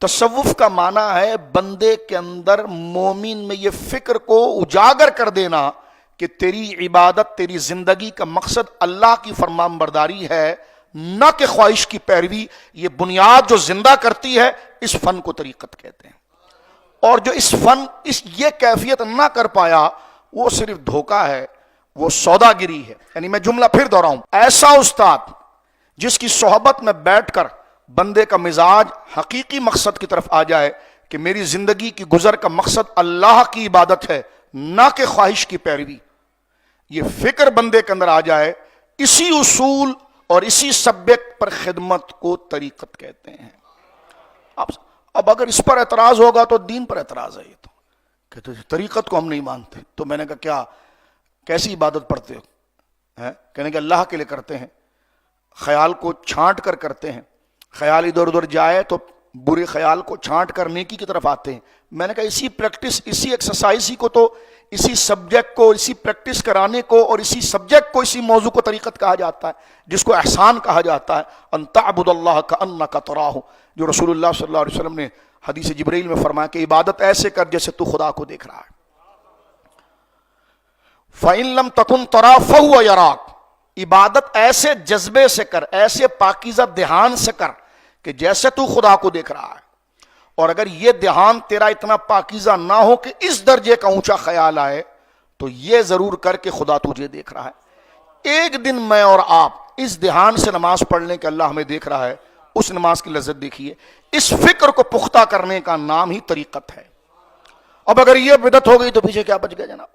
تصوف کا معنی ہے بندے کے اندر مومن میں یہ فکر کو اجاگر کر دینا کہ تیری عبادت، تیری زندگی کا مقصد اللہ کی فرمان برداری ہے، نہ کہ خواہش کی پیروی۔ یہ بنیاد جو زندہ کرتی ہے اس فن کو طریقت کہتے ہیں، اور جو اس فن یہ کیفیت نہ کر پایا وہ صرف دھوکہ ہے، وہ سوداگری ہے۔ یعنی میں جملہ پھر دہراؤں، ایسا استاد جس کی صحبت میں بیٹھ کر بندے کا مزاج حقیقی مقصد کی طرف آ جائے کہ میری زندگی کی گزر کا مقصد اللہ کی عبادت ہے نہ کہ خواہش کی پیروی، یہ فکر بندے کے اندر آ جائے، اسی اصول اور اسی سبجیکٹ پر خدمت کو طریقت کہتے ہیں۔ اب اگر اس پر اعتراض ہوگا تو دین پر اعتراض ہے، یہ تو کہتے ہیں طریقت کو ہم نہیں مانتے۔ تو میں نے کہا کیا کیسی عبادت پڑھتے ہو؟ کہنے کہ اللہ کے لیے کرتے ہیں، خیال کو چھانٹ کر کرتے ہیں، خیال ادھر ادھر جائے تو برے خیال کو چھانٹ کر نیکی کی طرف آتے ہیں۔ میں نے کہا اسی پریکٹس، اسی ایکسرسائز کو تو، اسی سبجیکٹ کو، اسی پریکٹس کرانے کو اور اسی سبجیکٹ کو، اسی موضوع کو طریقت کہا جاتا ہے، جس کو احسان کہا جاتا ہے۔ ان تعبد اللہ کأنک تراہ، جو رسول اللہ صلی اللہ علیہ وسلم نے حدیث جبرائیل میں فرمایا کہ عبادت ایسے کر جیسے تو خدا کو دیکھ رہا ہے۔ فَإِن لَمْ تَكُنْ تَرَاهُ فَهُوَ يَرَاكَ، عبادت ایسے جذبے سے کر، ایسے پاکیزہ دھیان سے کر کہ جیسے تو خدا کو دیکھ رہا ہے۔ اور اگر یہ دھیان تیرا اتنا پاکیزہ نہ ہو کہ اس درجے کا اونچا خیال آئے تو یہ ضرور کر کہ خدا تجھے دیکھ رہا ہے۔ ایک دن میں اور آپ اس دھیان سے نماز پڑھ لیں کہ اللہ ہمیں دیکھ رہا ہے، اس نماز کی لذت دیکھیے۔ اس فکر کو پختہ کرنے کا نام ہی طریقت ہے۔ اب اگر یہ بدعت ہو گئی تو پیچھے کیا بچ گیا جناب؟